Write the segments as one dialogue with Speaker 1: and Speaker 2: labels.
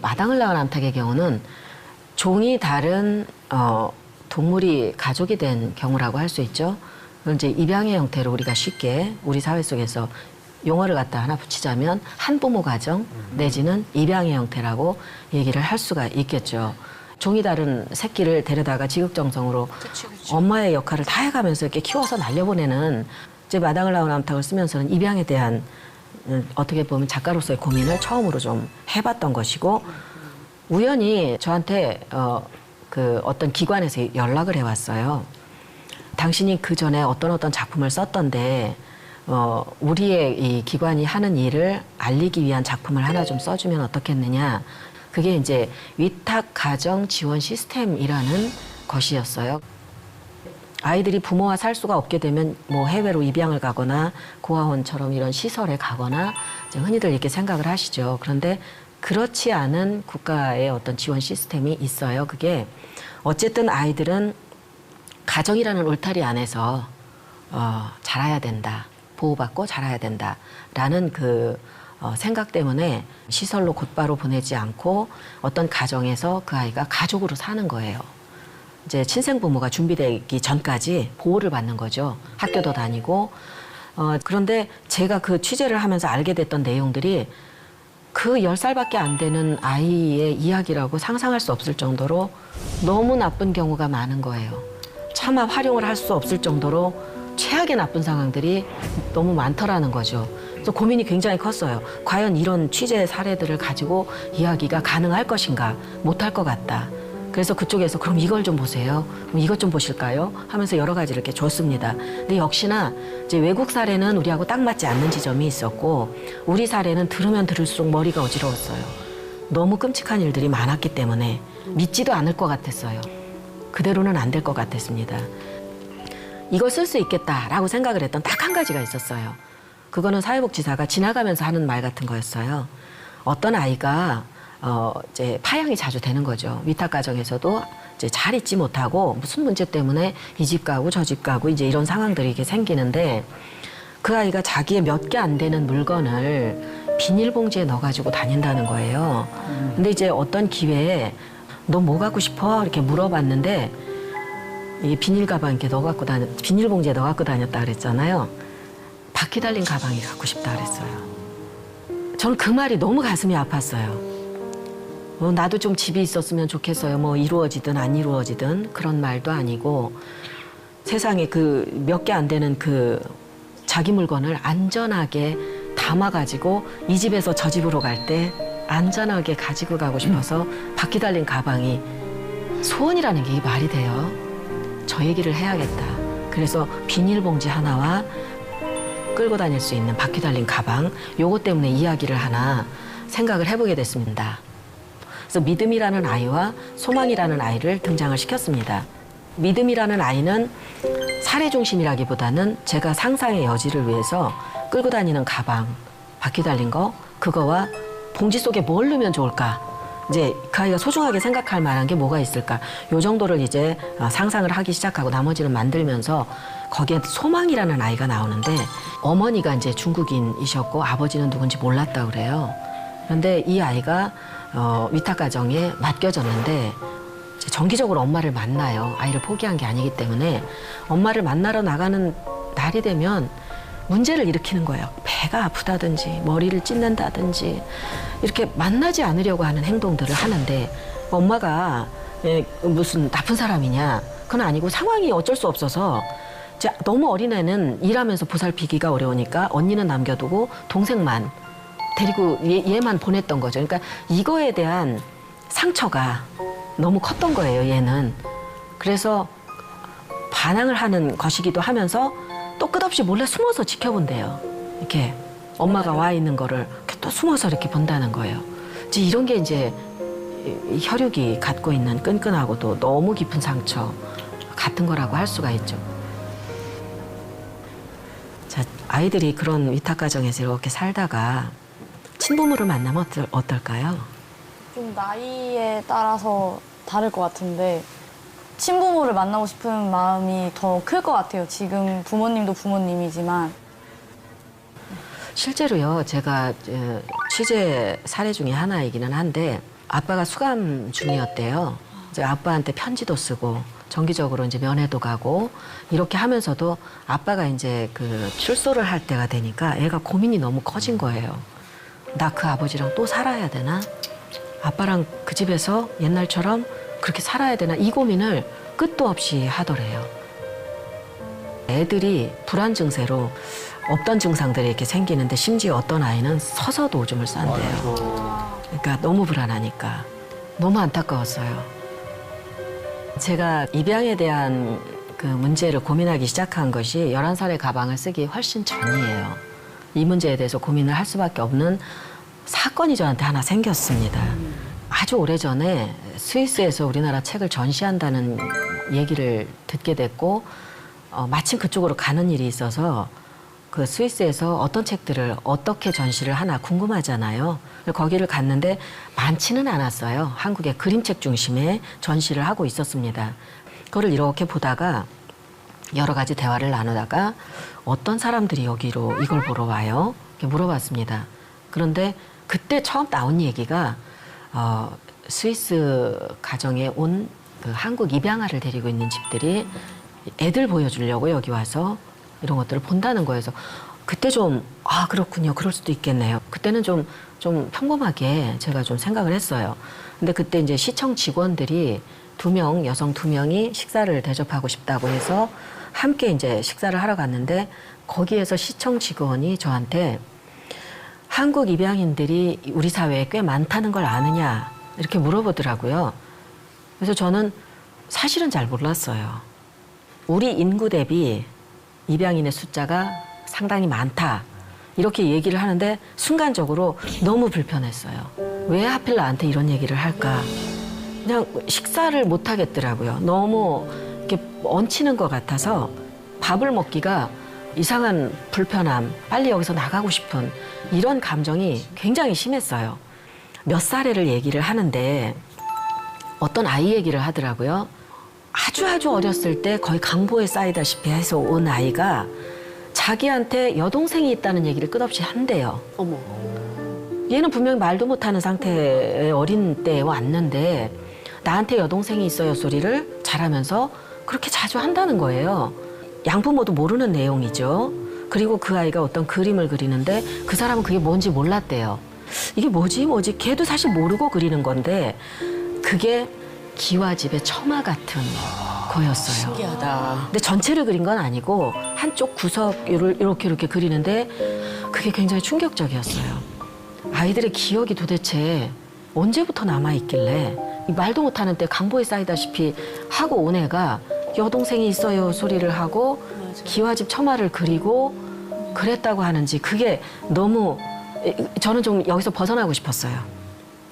Speaker 1: 마당을 나간 암탉의 경우는 종이 다른 동물이 가족이 된 경우라고 할 수 있죠. 그건 이제 입양의 형태로 우리가 쉽게 우리 사회 속에서 용어를 갖다 하나 붙이자면 한부모 가정 내지는 입양의 형태라고 얘기를 할 수가 있겠죠. 종이 다른 새끼를 데려다가 지극정성으로
Speaker 2: 그치.
Speaker 1: 엄마의 역할을 다 해가면서 이렇게 키워서 날려보내는 이제 마당을 나온 암탉을 쓰면서는 입양에 대한 어떻게 보면 작가로서의 고민을 처음으로 좀 해봤던 것이고 우연히 저한테 어떤 기관에서 연락을 해왔어요. 당신이 그 전에 어떤 작품을 썼던데 우리의 이 기관이 하는 일을 알리기 위한 작품을 하나 좀 써주면 어떻겠느냐. 그게 이제 위탁 가정 지원 시스템이라는 것이었어요. 아이들이 부모와 살 수가 없게 되면 뭐 해외로 입양을 가거나 고아원처럼 이런 시설에 가거나 이제 흔히들 이렇게 생각을 하시죠. 그런데 그렇지 않은 국가의 어떤 지원 시스템이 있어요. 그게 어쨌든 아이들은 가정이라는 울타리 안에서 자라야 된다. 보호받고 자라야 된다라는 그 생각 때문에 시설로 곧바로 보내지 않고 어떤 가정에서 그 아이가 가족으로 사는 거예요. 이제 친생부모가 준비되기 전까지 보호를 받는 거죠. 학교도 다니고. 그런데 제가 그 취재를 하면서 알게 됐던 내용들이 그 10살밖에 안 되는 아이의 이야기라고 상상할 수 없을 정도로 너무 나쁜 경우가 많은 거예요. 차마 활용을 할 수 없을 정도로 최악의 나쁜 상황들이 너무 많더라는 거죠. 그래서 고민이 굉장히 컸어요. 과연 이런 취재 사례들을 가지고 이야기가 가능할 것인가, 못할 것 같다. 그래서 그쪽에서 그럼 이걸 좀 보세요. 그럼 이것 좀 보실까요? 하면서 여러 가지를 이렇게 줬습니다. 근데 역시나 이제 외국 사례는 우리하고 딱 맞지 않는 지점이 있었고 우리 사례는 들으면 들을수록 머리가 어지러웠어요. 너무 끔찍한 일들이 많았기 때문에 믿지도 않을 것 같았어요. 그대로는 안 될 것 같았습니다. 이걸 쓸 수 있겠다라고 생각을 했던 딱 한 가지가 있었어요. 그거는 사회복지사가 지나가면서 하는 말 같은 거였어요. 어떤 아이가 이제 파양이 자주 되는 거죠. 위탁 가정에서도 이제 잘 있지 못하고 무슨 문제 때문에 이 집 가고 저 집 가고 이제 이런 상황들이 이렇게 생기는데 그 아이가 자기의 몇 개 안 되는 물건을 비닐봉지에 넣어가지고 다닌다는 거예요. 근데 이제 어떤 기회에 너 뭐 갖고 싶어? 이렇게 물어봤는데 이 비닐 가방 이렇게 비닐봉지에 넣어갖고 다녔다 그랬잖아요. 바퀴 달린 가방이 갖고 싶다 그랬어요. 저는 그 말이 너무 가슴이 아팠어요. 나도 좀 집이 있었으면 좋겠어요. 뭐 이루어지든 안 이루어지든 그런 말도 아니고 세상에 그 몇 개 안 되는 그 자기 물건을 안전하게 담아가지고 이 집에서 저 집으로 갈 때 안전하게 가지고 가고 싶어서 바퀴 달린 가방이 소원이라는 게 말이 돼요. 저 얘기를 해야겠다. 그래서 비닐봉지 하나와 끌고 다닐 수 있는 바퀴 달린 가방 요거 때문에 이야기를 하나 생각을 해보게 됐습니다. 그래서 믿음이라는 아이와 소망이라는 아이를 등장을 시켰습니다. 믿음이라는 아이는 사례 중심이라기보다는 제가 상상의 여지를 위해서 끌고 다니는 가방, 바퀴 달린 거, 그거와 봉지 속에 뭘 넣으면 좋을까? 이제 그 아이가 소중하게 생각할 만한 게 뭐가 있을까? 요 정도를 이제 상상을 하기 시작하고 나머지는 만들면서 거기에 소망이라는 아이가 나오는데 어머니가 이제 중국인이셨고 아버지는 누군지 몰랐다 그래요. 그런데 이 아이가 위탁 가정에 맡겨졌는데 이제 정기적으로 엄마를 만나요. 아이를 포기한 게 아니기 때문에 엄마를 만나러 나가는 날이 되면 문제를 일으키는 거예요. 배가 아프다든지 머리를 찢는다든지 이렇게 만나지 않으려고 하는 행동들을 하는데 엄마가 무슨 나쁜 사람이냐? 그건 아니고 상황이 어쩔 수 없어서 너무 어린애는 일하면서 보살피기가 어려우니까 언니는 남겨두고 동생만 데리고 얘만 보냈던 거죠. 그러니까 이거에 대한 상처가 너무 컸던 거예요, 얘는. 그래서 반항을 하는 것이기도 하면서 또 끝없이 몰래 숨어서 지켜본대요. 이렇게 엄마가 와 있는 거를 이렇게 또 숨어서 이렇게 본다는 거예요. 이제 이런 게 이제 혈육이 갖고 있는 끈끈하고도 너무 깊은 상처 같은 거라고 할 수가 있죠. 자, 아이들이 그런 위탁 가정에서 이렇게 살다가 친부모를 만나면 어떨까요?
Speaker 2: 좀 나이에 따라서 다를 것 같은데 친부모를 만나고 싶은 마음이 더 클 것 같아요. 지금 부모님도 부모님이지만.
Speaker 1: 실제로요, 제가 취재 사례 중에 하나이기는 한데 아빠가 수감 중이었대요. 이제 아빠한테 편지도 쓰고 정기적으로 이제 면회도 가고 이렇게 하면서도 아빠가 이제 그 출소를 할 때가 되니까 애가 고민이 너무 커진 거예요. 나 그 아버지랑 또 살아야 되나? 아빠랑 그 집에서 옛날처럼 그렇게 살아야 되나? 이 고민을 끝도 없이 하더래요. 애들이 불안 증세로 없던 증상들이 이렇게 생기는데 심지어 어떤 아이는 서서도 오줌을 싼대요. 그러니까 너무 불안하니까 너무 안타까웠어요. 제가 입양에 대한 그 문제를 고민하기 시작한 것이 11살의 가방을 쓰기 훨씬 전이에요. 이 문제에 대해서 고민을 할 수밖에 없는 사건이 저한테 하나 생겼습니다. 아주 오래전에 스위스에서 우리나라 책을 전시한다는 얘기를 듣게 됐고 마침 그쪽으로 가는 일이 있어서 그 스위스에서 어떤 책들을 어떻게 전시를 하나 궁금하잖아요. 거기를 갔는데 많지는 않았어요. 한국의 그림책 중심의 전시를 하고 있었습니다. 그거를 이렇게 보다가 여러 가지 대화를 나누다가 어떤 사람들이 여기로 이걸 보러 와요? 이렇게 물어봤습니다. 그런데 그때 처음 나온 얘기가 스위스 가정에 온 그 한국 입양아를 데리고 있는 집들이 애들 보여주려고 여기 와서 이런 것들을 본다는 거여서 그때 좀 그렇군요. 그럴 수도 있겠네요. 그때는 좀 평범하게 제가 좀 생각을 했어요. 근데 그때 이제 시청 직원들이 2명, 여성 2명이 식사를 대접하고 싶다고 해서 함께 이제 식사를 하러 갔는데 거기에서 시청 직원이 저한테 한국 입양인들이 우리 사회에 꽤 많다는 걸 아느냐 이렇게 물어보더라고요. 그래서 저는 사실은 잘 몰랐어요. 우리 인구 대비 입양인의 숫자가 상당히 많다. 이렇게 얘기를 하는데 순간적으로 너무 불편했어요. 왜 하필 나한테 이런 얘기를 할까? 그냥 식사를 못 하겠더라고요. 너무 이렇게 얹히는 것 같아서 밥을 먹기가 이상한 불편함, 빨리 여기서 나가고 싶은 이런 감정이 굉장히 심했어요. 몇 살에를 얘기를 하는데 어떤 아이 얘기를 하더라고요. 아주 어렸을 때 거의 강보에 쌓이다시피 해서 온 아이가 자기한테 여동생이 있다는 얘기를 끝없이 한대요.
Speaker 3: 어머.
Speaker 1: 얘는 분명히 말도 못하는 상태의 어린 때에 왔는데 나한테 여동생이 있어요 소리를 잘하면서 그렇게 자주 한다는 거예요. 양부모도 모르는 내용이죠. 그리고 그 아이가 어떤 그림을 그리는데 그 사람은 그게 뭔지 몰랐대요. 이게 뭐지? 걔도 사실 모르고 그리는 건데 그게 기와집의 처마 같은 거였어요.
Speaker 3: 신기하다.
Speaker 1: 근데 전체를 그린 건 아니고 한쪽 구석을 이렇게 그리는데 그게 굉장히 충격적이었어요. 아이들의 기억이 도대체 언제부터 남아있길래 말도 못하는 때 강보에 쌓이다시피 하고 온 애가 여동생이 있어요 소리를 하고 기와집 처마를 그리고 그랬다고 하는지 그게 너무 저는 좀 여기서 벗어나고 싶었어요.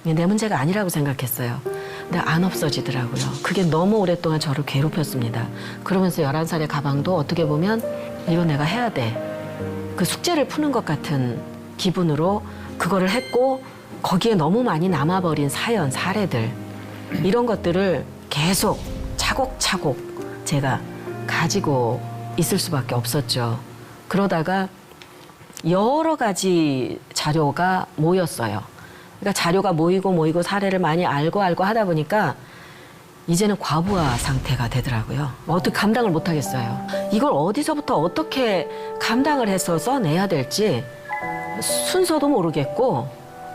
Speaker 1: 내 문제가 아니라고 생각했어요. 근데 안 없어지더라고요. 그게 너무 오랫동안 저를 괴롭혔습니다. 그러면서 11살의 가방도 어떻게 보면 이거 내가 해야 돼. 그 숙제를 푸는 것 같은 기분으로 그거를 했고 거기에 너무 많이 남아버린 사연, 사례들 이런 것들을 계속 차곡차곡 제가 가지고 있을 수밖에 없었죠. 그러다가 여러 가지 자료가 모였어요. 그러니까 자료가 모이고 사례를 많이 알고 하다 보니까 이제는 과부하 상태가 되더라고요. 어떻게 감당을 못 하겠어요. 이걸 어디서부터 어떻게 감당을 해서 써내야 될지 순서도 모르겠고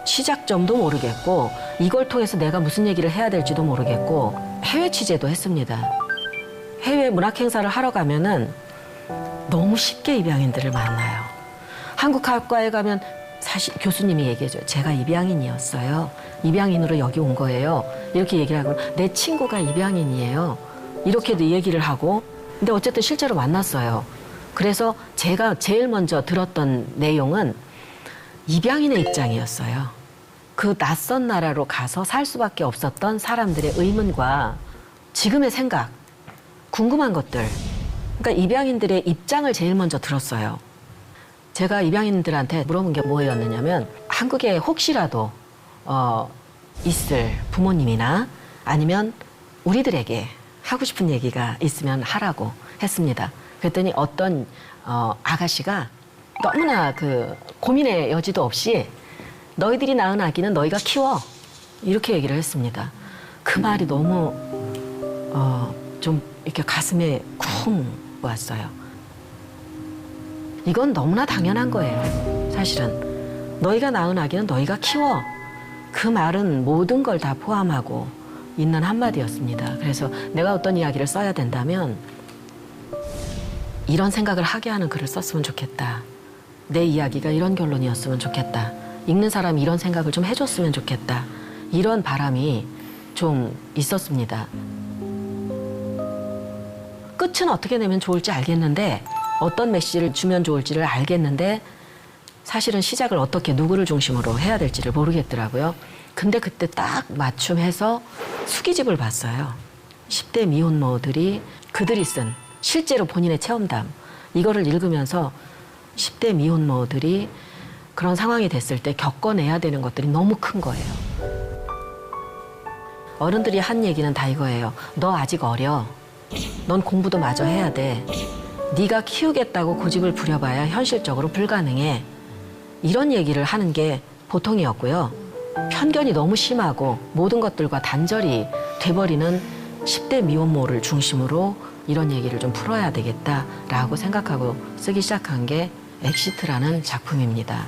Speaker 1: 시작점도 모르겠고 이걸 통해서 내가 무슨 얘기를 해야 될지도 모르겠고 해외 취재도 했습니다. 해외 문학 행사를 하러 가면은 너무 쉽게 입양인들을 만나요. 한국 학과에 가면 사실 교수님이 얘기해줘요. 제가 입양인이었어요. 입양인으로 여기 온 거예요. 이렇게 얘기를 하고 내 친구가 입양인이에요. 이렇게도 얘기를 하고 근데 어쨌든 실제로 만났어요. 그래서 제가 제일 먼저 들었던 내용은 입양인의 입장이었어요. 그 낯선 나라로 가서 살 수밖에 없었던 사람들의 의문과 지금의 생각, 궁금한 것들. 그러니까 입양인들의 입장을 제일 먼저 들었어요. 제가 입양인들한테 물어본 게 뭐였느냐면 한국에 혹시라도 있을 부모님이나 아니면 우리들에게 하고 싶은 얘기가 있으면 하라고 했습니다. 그랬더니 어떤 아가씨가 너무나 그 고민의 여지도 없이 너희들이 낳은 아기는 너희가 키워. 이렇게 얘기를 했습니다. 그 말이 너무 좀 이렇게 가슴에 쿵 왔어요. 이건 너무나 당연한 거예요. 사실은 너희가 낳은 아기는 너희가 키워. 그 말은 모든 걸 다 포함하고 있는 한마디였습니다. 그래서 내가 어떤 이야기를 써야 된다면 이런 생각을 하게 하는 글을 썼으면 좋겠다. 내 이야기가 이런 결론이었으면 좋겠다. 읽는 사람이 이런 생각을 좀 해줬으면 좋겠다. 이런 바람이 좀 있었습니다. 끝은 어떻게 내면 좋을지 알겠는데, 어떤 메시지를 주면 좋을지를 알겠는데, 사실은 시작을 어떻게 누구를 중심으로 해야 될지를 모르겠더라고요. 근데 그때 딱 맞춤해서 수기집을 봤어요. 10대 미혼모들이 그들이 쓴 실제로 본인의 체험담, 이거를 읽으면서 10대 미혼모들이 그런 상황이 됐을 때 겪어내야 되는 것들이 너무 큰 거예요. 어른들이 한 얘기는 다 이거예요. 너 아직 어려. 넌 공부도 마저 해야 돼. 네가 키우겠다고 고집을 부려봐야 현실적으로 불가능해. 이런 얘기를 하는 게 보통이었고요. 편견이 너무 심하고 모든 것들과 단절이 돼버리는 10대 미혼모를 중심으로 이런 얘기를 좀 풀어야 되겠다라고 생각하고 쓰기 시작한 게 엑시트라는 작품입니다.